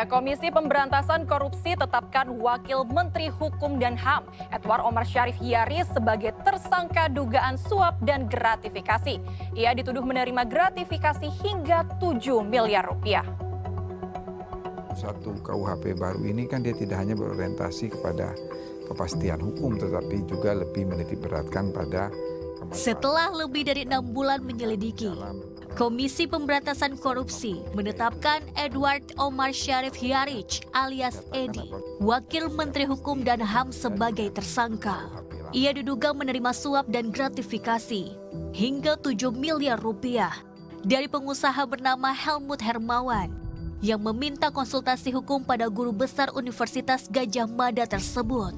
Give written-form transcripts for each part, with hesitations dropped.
Ya, Komisi Pemberantasan Korupsi tetapkan Wakil Menteri Hukum dan HAM, Edward Omar Syarif Hiaris sebagai tersangka dugaan suap dan gratifikasi. Ia dituduh menerima gratifikasi hingga 7 miliar rupiah. Satu KUHP baru ini kan dia tidak hanya berorientasi kepada kepastian hukum, tetapi juga lebih menitikberatkan pada Setelah lebih dari 6 bulan menyelidiki, Komisi Pemberantasan Korupsi menetapkan Edward Omar Syarif Hiaris alias Edi, Wakil Menteri Hukum dan HAM sebagai tersangka. Ia diduga menerima suap dan gratifikasi hingga 7 miliar rupiah dari pengusaha bernama Helmut Hermawan yang meminta konsultasi hukum pada guru besar Universitas Gadjah Mada tersebut.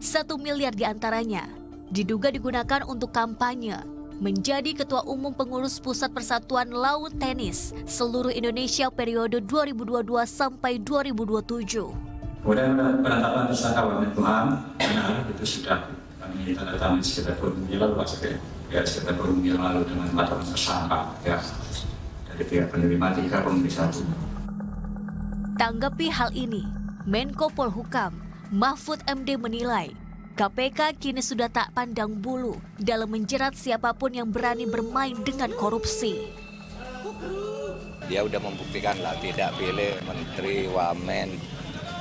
1 miliar diantaranya diduga digunakan untuk kampanye menjadi Ketua Umum Pengurus Pusat Persatuan Laut Tenis seluruh Indonesia periode 2022 sampai 2027. Kemudian penetapan tersangka Wamenkumham, itu sudah kami tanda tangan sekitar 2 minggu lalu, sekitar 2 minggu lalu dengan penetapan tersangka dari pihak penerima 3 pemberi 1. Tanggapi hal ini, Menko Polhukam Mahfud MD menilai KPK kini sudah tak pandang bulu dalam menjerat siapapun yang berani bermain dengan korupsi. Dia udah membuktikan lah, tidak pilih menteri, wamen,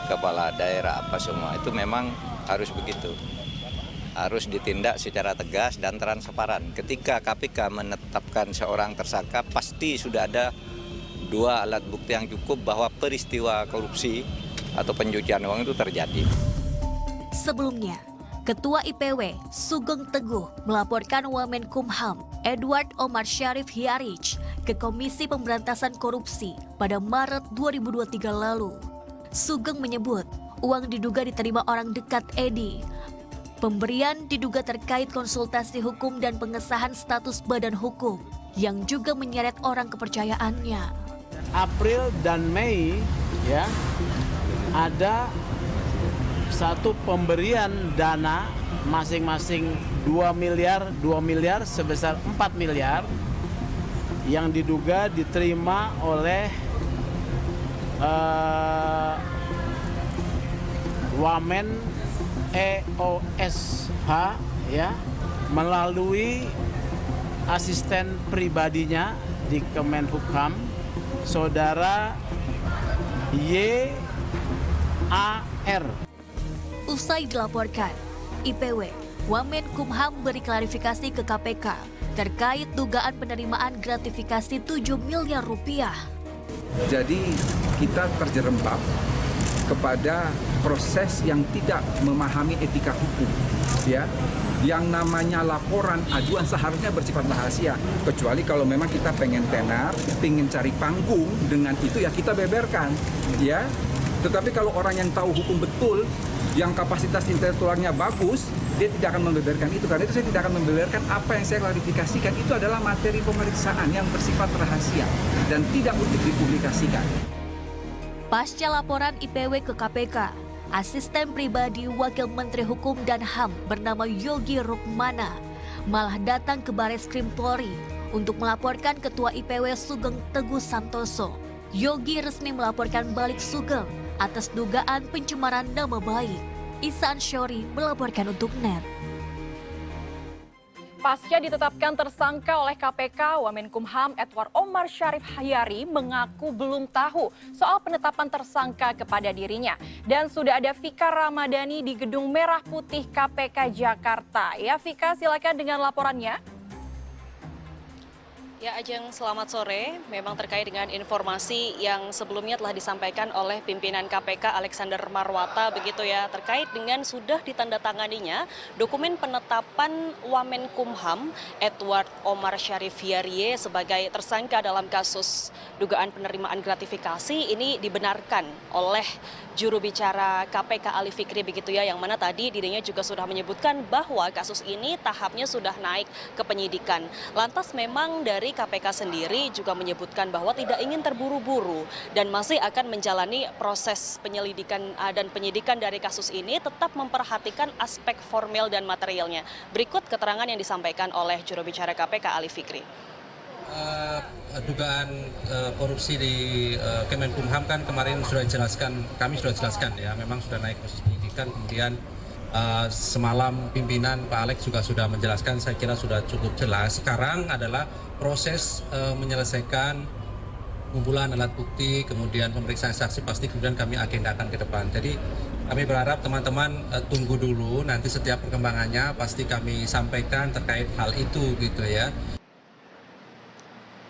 kepala daerah, apa semua. Itu memang harus begitu. Harus ditindak secara tegas dan transparan. Ketika KPK menetapkan seorang tersangka, pasti sudah ada 2 alat bukti yang cukup bahwa peristiwa korupsi atau pencucian uang itu terjadi. Sebelumnya, Ketua IPW Sugeng Teguh melaporkan Wamenkumham Edward Omar Syarif Hiaris ke Komisi Pemberantasan Korupsi pada Maret 2023 lalu. Sugeng menyebut uang diduga diterima orang dekat Edi. Pemberian diduga terkait konsultasi hukum dan pengesahan status badan hukum yang juga menyeret orang kepercayaannya. April dan Mei ya ada satu pemberian dana masing-masing 2 miliar sebesar 4 miliar yang diduga diterima oleh Wamen EOSH ya melalui asisten pribadinya di Kemenhukam, saudara YAR. Usai dilaporkan, IPW Wamenkumham beri klarifikasi ke KPK terkait dugaan penerimaan gratifikasi 7 miliar rupiah. Jadi kita terjerembab kepada proses yang tidak memahami etika hukum, ya. Yang namanya laporan aduan seharusnya bersifat rahasia, kecuali kalau memang kita pengen tenar, pengen cari panggung, dengan itu ya kita beberkan, ya. Tetapi kalau orang yang tahu hukum betul, yang kapasitas intelektualnya bagus, dia tidak akan membeberkan itu. Karena itu saya tidak akan membeberkan apa yang saya klarifikasikan. Itu adalah materi pemeriksaan yang bersifat rahasia dan tidak untuk dipublikasikan. Pasca laporan IPW ke KPK, asisten pribadi Wakil Menteri Hukum dan HAM bernama Yogi Rukmana malah datang ke Bareskrim Polri untuk melaporkan Ketua IPW Sugeng Teguh Santoso. Yogi resmi melaporkan balik Sugeng atas dugaan pencemaran nama baik. Ihsan Syori melaporkan untuk NET. Pasca ditetapkan tersangka oleh KPK, Wamenkumham Edward Omar Syarif Hiaris mengaku belum tahu soal penetapan tersangka kepada dirinya. Dan sudah ada Vika Ramadhani di Gedung Merah Putih KPK Jakarta. Ya Vika, silakan dengan laporannya. Ya Ajeng, selamat sore. Memang terkait dengan informasi yang sebelumnya telah disampaikan oleh pimpinan KPK Alexander Marwata begitu ya, terkait dengan sudah ditandatanganinya dokumen penetapan Wamenkumham Edward Omar Syarif Hiaris sebagai tersangka dalam kasus dugaan penerimaan gratifikasi ini dibenarkan oleh juru bicara KPK Ali Fikri begitu ya, yang mana tadi dirinya juga sudah menyebutkan bahwa kasus ini tahapnya sudah naik ke penyidikan. Lantas memang dari KPK sendiri juga menyebutkan bahwa tidak ingin terburu-buru dan masih akan menjalani proses penyelidikan dan penyidikan dari kasus ini, tetap memperhatikan aspek formil dan materialnya. Berikut keterangan yang disampaikan oleh juru bicara KPK Ali Fikri. dugaan korupsi di Kemenkumham kan kemarin sudah dijelaskan, kami sudah jelaskan ya, memang sudah naik proses penyidikan, kemudian semalam pimpinan Pak Alex juga sudah menjelaskan, saya kira sudah cukup jelas. Sekarang adalah proses menyelesaikan pengumpulan alat bukti, kemudian pemeriksaan saksi pasti kemudian kami agendakan ke depan. Jadi kami berharap teman-teman tunggu dulu, nanti setiap perkembangannya pasti kami sampaikan terkait hal itu gitu ya.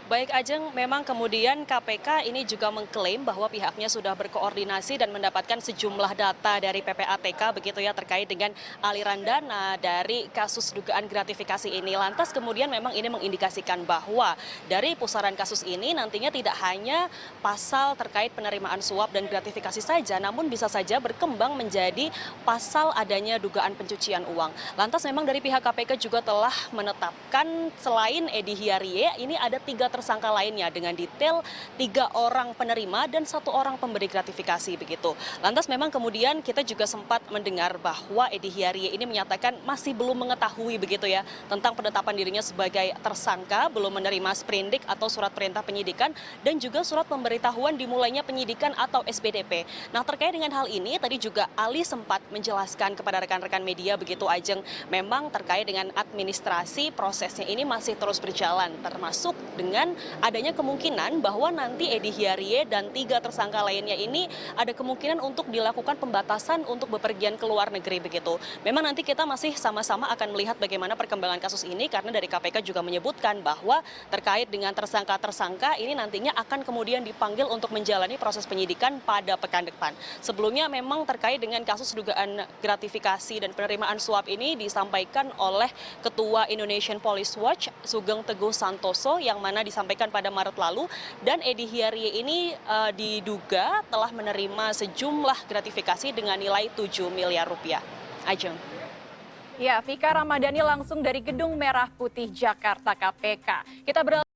Baik Ajeng, memang kemudian KPK ini juga mengklaim bahwa pihaknya sudah berkoordinasi dan mendapatkan sejumlah data dari PPATK begitu ya terkait dengan aliran dana dari kasus dugaan gratifikasi ini. Lantas kemudian memang ini mengindikasikan bahwa dari pusaran kasus ini nantinya tidak hanya pasal terkait penerimaan suap dan gratifikasi saja, namun bisa saja berkembang menjadi pasal adanya dugaan pencucian uang. Lantas memang dari pihak KPK juga telah menetapkan selain Edi Hiarie, ini ada 3 tersangka lainnya dengan detail 3 orang penerima dan 1 orang pemberi gratifikasi begitu. Lantas memang kemudian kita juga sempat mendengar bahwa Edi Hiarie ini menyatakan masih belum mengetahui begitu ya tentang penetapan dirinya sebagai tersangka, belum menerima sprindik atau surat perintah penyidikan dan juga surat pemberitahuan dimulainya penyidikan atau SPDP. Nah terkait dengan hal ini tadi juga Ali sempat menjelaskan kepada rekan-rekan media begitu Ajeng, memang terkait dengan administrasi prosesnya ini masih terus berjalan termasuk dengan adanya kemungkinan bahwa nanti Edi Hiarie dan 3 tersangka lainnya ini ada kemungkinan untuk dilakukan pembatasan untuk bepergian ke luar negeri begitu. Memang nanti kita masih sama-sama akan melihat bagaimana perkembangan kasus ini karena dari KPK juga menyebutkan bahwa terkait dengan tersangka-tersangka ini nantinya akan kemudian dipanggil untuk menjalani proses penyidikan pada pekan depan. Sebelumnya memang terkait dengan kasus dugaan gratifikasi dan penerimaan suap ini disampaikan oleh Ketua Indonesian Police Watch Sugeng Teguh Santoso yang mana disampaikan pada Maret lalu dan Edi Hiarie ini diduga telah menerima sejumlah gratifikasi dengan nilai 7 miliar rupiah. Ajeng. Ya, Vika Ramadhani langsung dari Gedung Merah Putih Jakarta KPK. Kita beralih